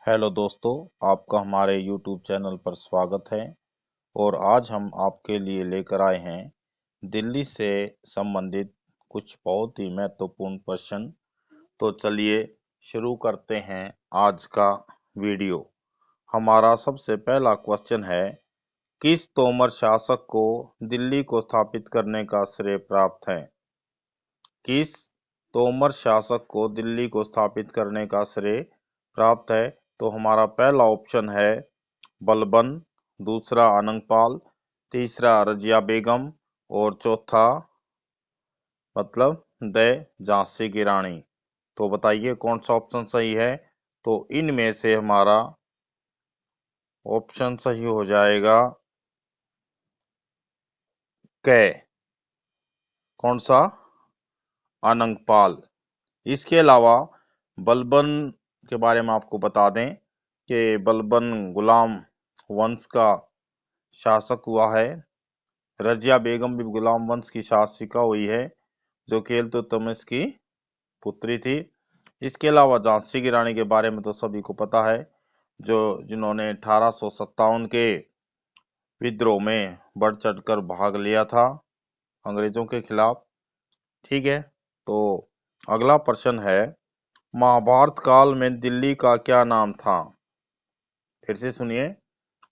Hello दोस्तों, आपका हमारे YouTube चैनल पर स्वागत है। और आज हम आपके लिए लेकर आए हैं दिल्ली से संबंधित कुछ बहुत ही महत्वपूर्ण प्रश्न। तो चलिए शुरू करते हैं आज का वीडियो। हमारा सबसे पहला क्वेश्चन है, किस तोमर शासक को दिल्ली को स्थापित करने का श्रेय प्राप्त है? किस तोमर शासक को दिल्ली को स्थापित करने का श्रेय प्राप्त है? तो हमारा पहला ऑप्शन है बलबन, दूसरा आनंगपाल, तीसरा रजिया बेगम और चौथा झांसी की रानी। तो बताइए कौन सा ऑप्शन सही है? तो इनमें से हमारा ऑप्शन सही हो जाएगा क। कौन सा? आनंगपाल। इसके अलावा बलबन के बारे में आपको बता दें कि बलबन गुलाम वंश का शासक हुआ है। रजिया बेगम भी गुलाम वंश की शासिका हुई है, जो कि इल्तुतमिश की पुत्री थी। इसके अलावा झांसी की रानी के बारे में तो सभी को पता है, जिन्होंने 1857 के विद्रोह में बढ़ चढ़कर भाग लिया था अंग्रेजों के खिलाफ। ठीक है, तो अगला प्रश्न है, महाभारत काल में दिल्ली का क्या नाम था? फिर से सुनिए,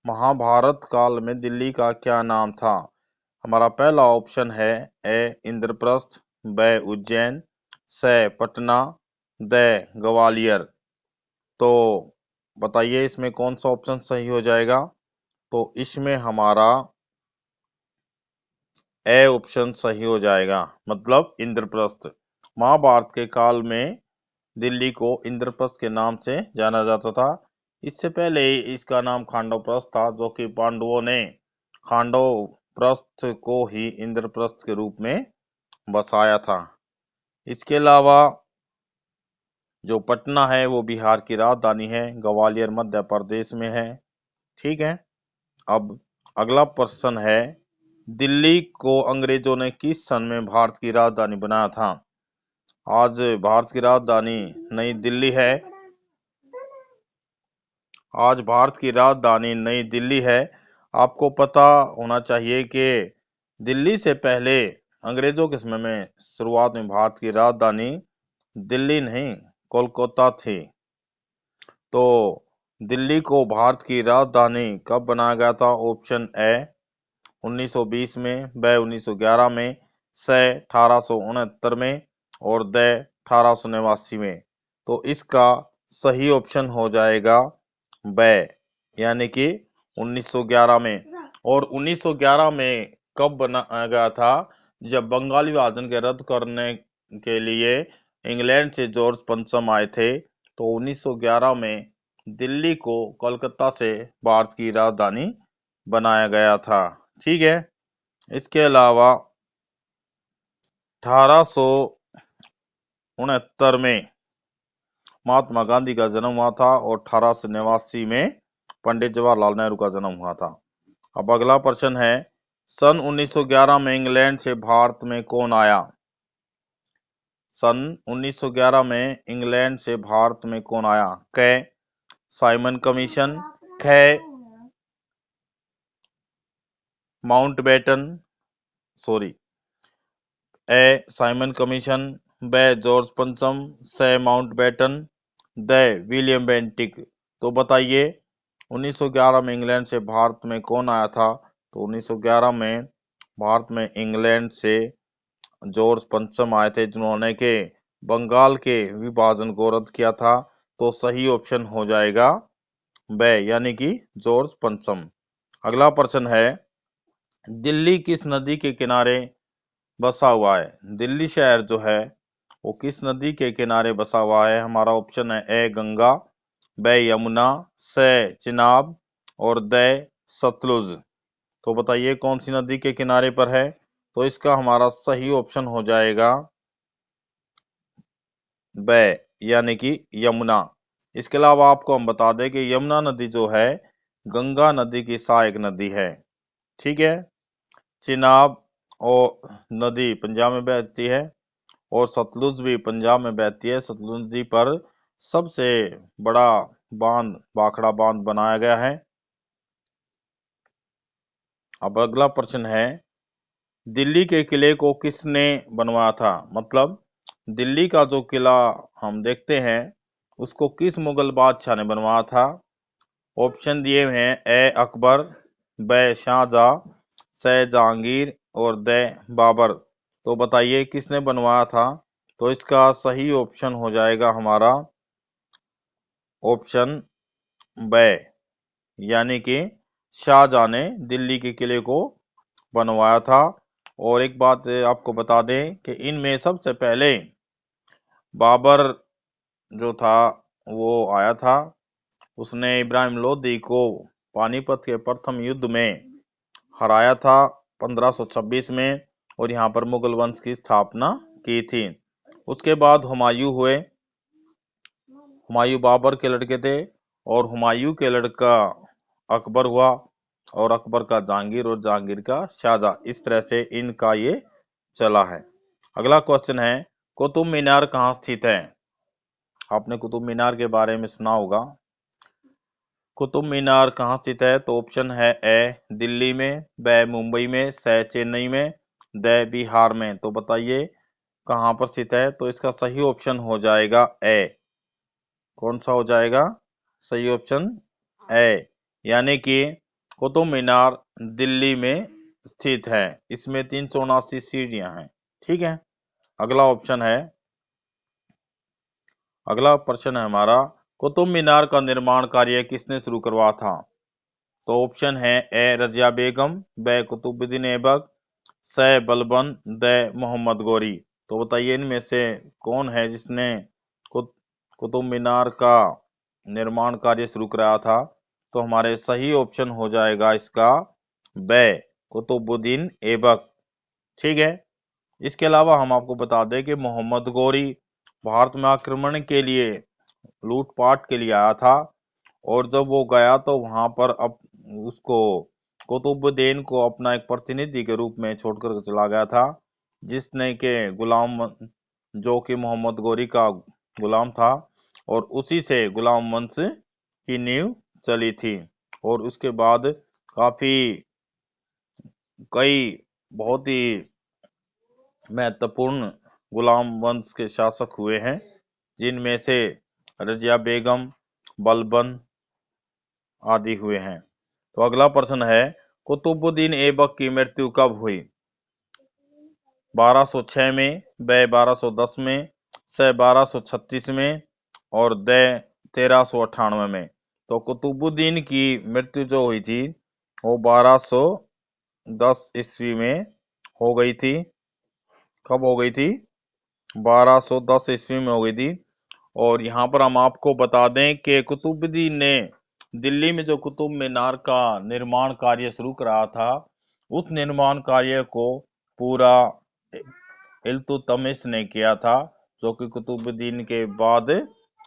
महाभारत काल में दिल्ली का क्या नाम था? हमारा पहला ऑप्शन है ए इंद्रप्रस्थ, ब उज्जैन, स पटना, द ग्वालियर। तो बताइए इसमें कौन सा ऑप्शन सही हो जाएगा? तो इसमें हमारा ए ऑप्शन सही हो जाएगा, मतलब इंद्रप्रस्थ। महाभारत के काल में दिल्ली को इंद्रप्रस्थ के नाम से जाना जाता था। इससे पहले इसका नाम खांडवप्रस्थ था, जो कि पांडवों ने खांडवप्रस्थ को ही इंद्रप्रस्थ के रूप में बसाया था। इसके अलावा जो पटना है वो बिहार की राजधानी है, ग्वालियर मध्य प्रदेश में है। ठीक है, अब अगला प्रश्न है, दिल्ली को अंग्रेजों ने किस सन में भारत की राजधानी बनाया था? आज भारत की राजधानी नई दिल्ली है। आज भारत की राजधानी नई दिल्ली है। आपको पता होना चाहिए कि दिल्ली से पहले अंग्रेजों के समय में शुरुआत में भारत की राजधानी दिल्ली नहीं कोलकाता थी। तो दिल्ली को भारत की राजधानी कब बनाया गया था? ऑप्शन ए 1920 में, ब 1911 में, स 1869 में और द 1889 में। तो इसका सही ऑप्शन हो जाएगा ब, यानी कि 1911 में। और 1911 में कब बनाया गया था? जब बंगाली विभाजन के रद्द करने के लिए इंग्लैंड से जॉर्ज पंचम आए थे, तो 1911 में दिल्ली को कोलकाता से भारत की राजधानी बनाया गया था। ठीक है, इसके अलावा 1869 में महात्मा गांधी का जन्म हुआ था और 1889 में पंडित जवाहरलाल नेहरू का जन्म हुआ था। अब अगला प्रश्न है, सन 1911 में इंग्लैंड से भारत में कौन आया? सन 1911 में इंग्लैंड से भारत में कौन आया? क साइमन कमीशन, ख माउंटबेटन ए साइमन कमीशन, ब जॉर्ज पंचम, स माउंटबेटन, द विलियम बेंटिक। तो बताइए 1911 में इंग्लैंड से भारत में कौन आया था? तो 1911 में भारत में इंग्लैंड से जॉर्ज पंचम आए थे, जिन्होंने के बंगाल के विभाजन को रद्द किया था। तो सही ऑप्शन हो जाएगा ब, यानी कि जॉर्ज पंचम। अगला प्रश्न है, दिल्ली किस नदी के किनारे बसा हुआ है? दिल्ली शहर जो है वो किस नदी के किनारे बसा हुआ है? हमारा ऑप्शन है ए गंगा, ब यमुना, स चिनाब और द सतलुज। तो बताइए कौन सी नदी के किनारे पर है? तो इसका हमारा सही ऑप्शन हो जाएगा ब, यानी कि यमुना। इसके अलावा आपको हम बता दें कि यमुना नदी जो है गंगा नदी की सहायक नदी है। ठीक है, चिनाब और नदी पंजाब में बहती है और सतलुज भी पंजाब में बहती है। सतलुज नदी पर सबसे बड़ा बांध, भाखड़ा बांध बनाया गया है। अब अगला प्रश्न है, दिल्ली के किले को किसने बनवाया था? मतलब दिल्ली का जो किला हम देखते हैं उसको किस मुगल बादशाह ने बनवाया था? ऑप्शन दिए हुए हैं, ए अकबर, ब शाहजहां, स जहांगीर और द बाबर। तो बताइए किसने बनवाया था? तो इसका सही ऑप्शन हो जाएगा हमारा ऑप्शन ब, यानी कि शाहजहां ने दिल्ली के किले को बनवाया था। और एक बात आपको बता दें कि इनमें सबसे पहले बाबर जो था वो आया था, उसने इब्राहिम लोदी को पानीपत के प्रथम युद्ध में हराया था 1526 में, और यहाँ पर मुगल वंश की स्थापना की थी। उसके बाद हुमायूं हुए, हुमायूं बाबर के लड़के थे, और हुमायूं के लड़का अकबर हुआ, और अकबर का जहांगीर, और जहांगीर का शाहजहां। इस तरह से इनका ये चला है। अगला क्वेश्चन है, कुतुब मीनार कहाँ स्थित है? आपने कुतुब मीनार के बारे में सुना होगा। कुतुब मीनार कहाँ स्थित है? तो ऑप्शन है, ए दिल्ली में, ब मुंबई में, स चेन्नई में, द बिहार में। तो बताइए कहाँ पर स्थित है? तो इसका सही ऑप्शन हो जाएगा ए। कौन सा हो जाएगा सही ऑप्शन? ए, यानी कि कुतुब मीनार दिल्ली में स्थित है। इसमें 379 सीढ़ियां हैं। ठीक है। अगला ऑप्शन है, अगला प्रश्न है हमारा, कुतुब मीनार का निर्माण कार्य किसने शुरू करवाया था? तो ऑप्शन है, ए रजिया बेगम, ब कुतुबुद्दीन ऐबक, स बलबन, द मोहम्मद गौरी। तो बताइए इनमें से कौन है जिसने कुतुब मीनार का निर्माण कार्य शुरू कराया था? तो हमारे सही ऑप्शन हो जाएगा इसका ब कुतुबुद्दीन ऐबक। ठीक है। इसके अलावा हम आपको बता दें कि मोहम्मद गौरी भारत में आक्रमण के लिए, लूटपाट के लिए आया था, और जब वो गया तो वहां पर अब उसको कुतुबुद्दीन को अपना एक प्रतिनिधि के रूप में छोड़कर चला गया था, जिसने के गुलाम, जो कि मोहम्मद गौरी का गुलाम था, और उसी से गुलाम वंश की नींव चली थी। और उसके बाद काफी कई बहुत ही महत्वपूर्ण गुलाम वंश के शासक हुए हैं, जिनमें से रजिया बेगम, बलबन आदि हुए हैं। तो अगला प्रश्न है, कुतुबुद्दीन ऐबक की मृत्यु कब हुई? 1206 में, ब 1210 में, स 1236 में, और द 1398 में। तो कुतुबुद्दीन की मृत्यु जो हुई थी वो 1210 ईस्वी में हो गई थी। कब हो गई थी? 1210 ईस्वी में हो गई थी। और यहाँ पर हम आपको बता दें कि कुतुबुद्दीन ने दिल्ली में जो कुतुब मीनार का निर्माण कार्य शुरू करा था, उस निर्माण कार्य को पूरा इल्तुतमिश ने किया था, जो कि कुतुबुद्दीन के बाद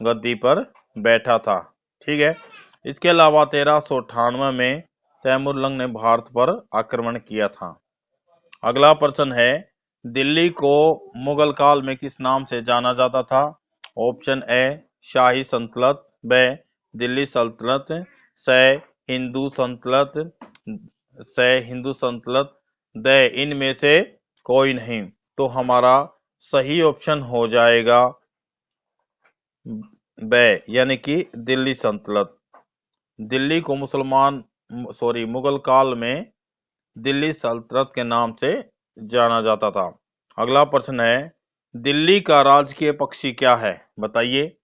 गद्दी पर बैठा था। ठीक है। इसके अलावा 1398 में तैमुरलंग ने भारत पर आक्रमण किया था। अगला प्रश्न है, दिल्ली को मुगल काल में किस नाम से जाना जाता था? ऑप्शन ए शाही सल्तनत, ब दिल्ली सल्तनत, स हिंदू सल्तनत, द इनमें से कोई नहीं। तो हमारा सही ऑप्शन हो जाएगा ब, यानी कि दिल्ली सल्तनत। दिल्ली को मुगल काल में दिल्ली सल्तनत के नाम से जाना जाता था। अगला प्रश्न है, दिल्ली का राजकीय पक्षी क्या है? बताइए।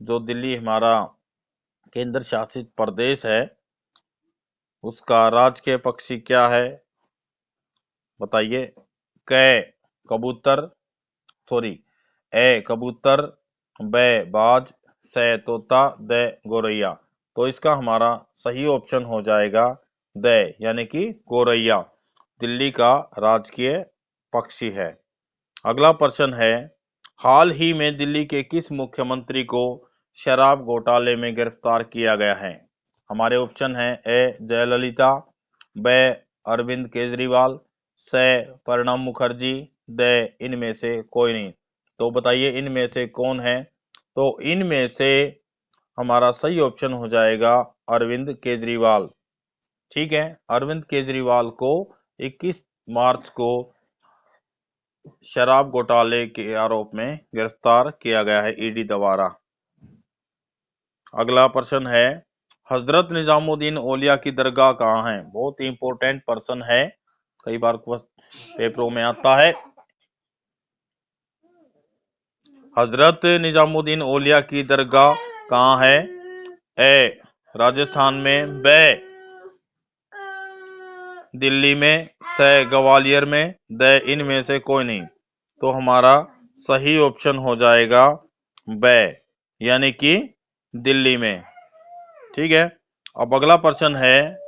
जो दिल्ली हमारा केंद्र शासित प्रदेश है, उसका राजकीय पक्षी क्या है? बताइए। क कबूतर, सॉरी, ए कबूतर, ब बाज, स तोता, द गोरैया। तो इसका हमारा सही ऑप्शन हो जाएगा द, यानी कि गोरैया दिल्ली का राजकीय पक्षी है। अगला प्रश्न है, हाल ही में दिल्ली के किस मुख्यमंत्री को शराब घोटाले में गिरफ्तार किया गया है? हमारे ऑप्शन है, ए जयललिता, ब अरविंद केजरीवाल, स प्रणब मुखर्जी, द इनमें से कोई नहीं। तो बताइए इनमें से कौन है? तो इनमें से हमारा सही ऑप्शन हो जाएगा अरविंद केजरीवाल। ठीक है, अरविंद केजरीवाल को 21 मार्च को शराब घोटाले के आरोप में गिरफ्तार किया गया है ईडी द्वारा। अगला प्रश्न है, हजरत निजामुद्दीन औलिया की दरगाह कहाँ है? बहुत ही इंपॉर्टेंट प्रश्न है, कई बार पेपरों में आता है। हजरत निजामुद्दीन औलिया की दरगाह कहाँ है? ए राजस्थान में, ब दिल्ली में, स ग्वालियर में, द इनमें से कोई नहीं। तो हमारा सही ऑप्शन हो जाएगा ब, यानी कि दिल्ली में। ठीक है, अब अगला प्रश्न है,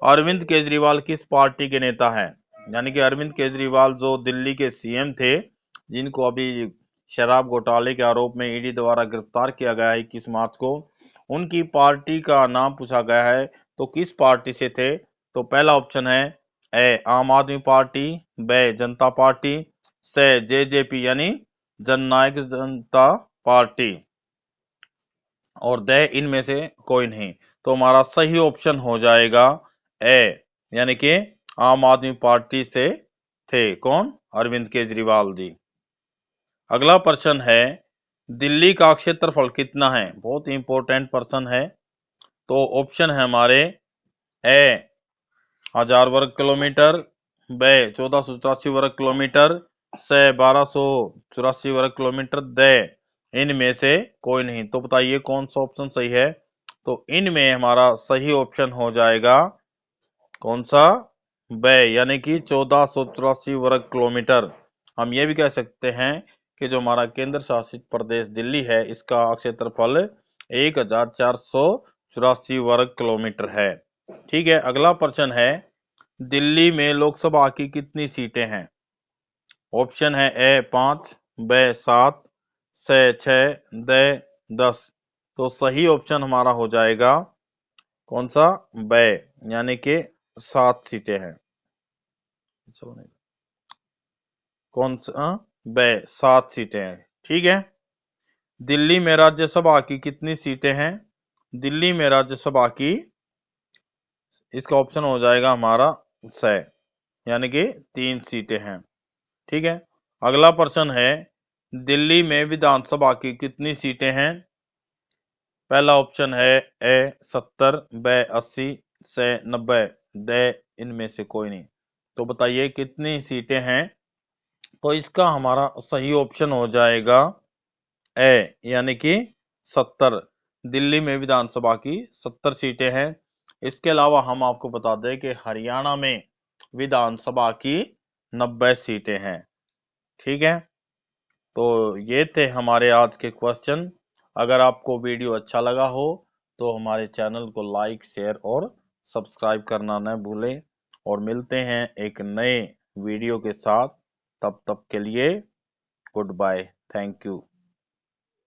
अरविंद केजरीवाल किस पार्टी के नेता हैं? यानी कि अरविंद केजरीवाल जो दिल्ली के सीएम थे, जिनको अभी शराब घोटाले के आरोप में ईडी द्वारा गिरफ्तार किया गया है 21 मार्च को, उनकी पार्टी का नाम पूछा गया है, तो किस पार्टी से थे? तो पहला ऑप्शन है ए आम आदमी पार्टी, ब जनता पार्टी, स जेजेपी यानी जननायक जनता पार्टी, और द इनमें से कोई नहीं। तो हमारा सही ऑप्शन हो जाएगा ए, यानी कि आम आदमी पार्टी से थे कौन? अरविंद केजरीवाल जी। अगला प्रश्न है, दिल्ली का क्षेत्रफल कितना है? बहुत इंपॉर्टेंट प्रश्न है। तो ऑप्शन है हमारे ए 1000 वर्ग किलोमीटर, ब 1484 वर्ग किलोमीटर, स 1284 वर्ग किलोमीटर, द इनमें से कोई नहीं। तो बताइए कौन सा ऑप्शन सही है? तो इनमें हमारा सही ऑप्शन हो जाएगा कौन सा? ब, यानी कि 1484 वर्ग किलोमीटर। हम ये भी कह सकते हैं कि जो हमारा केंद्र शासित प्रदेश दिल्ली है, इसका क्षेत्रफल 1484 वर्ग किलोमीटर है। ठीक है, अगला प्रश्न है, दिल्ली में लोकसभा की कितनी सीटें हैं? ऑप्शन है ए 5, ब 7, स 6, द 10। तो सही ऑप्शन हमारा हो जाएगा कौन सा? ब, यानी कि 7 सीटें हैं। कौन सा? ब 7 सीटें हैं। ठीक है, दिल्ली में राज्यसभा की कितनी सीटें हैं? दिल्ली में राज्यसभा की, इसका ऑप्शन हो जाएगा हमारा स, यानी कि 3 सीटें हैं। ठीक है, अगला प्रश्न है, दिल्ली में विधानसभा की कितनी सीटें हैं? पहला ऑप्शन है ए 70, ब 80, स 90, द इनमें से कोई नहीं। तो बताइए कितनी सीटें हैं? तो इसका हमारा सही ऑप्शन हो जाएगा ए, यानी कि 70। दिल्ली में विधानसभा की 70 सीटें हैं। इसके अलावा हम आपको बता दें कि हरियाणा में विधानसभा की 90 सीटें हैं। ठीक है, तो ये थे हमारे आज के क्वेश्चन। अगर आपको वीडियो अच्छा लगा हो तो हमारे चैनल को लाइक, शेयर और सब्सक्राइब करना न भूलें, और मिलते हैं एक नए वीडियो के साथ। तब तक के लिए गुड बाय, थैंक यू।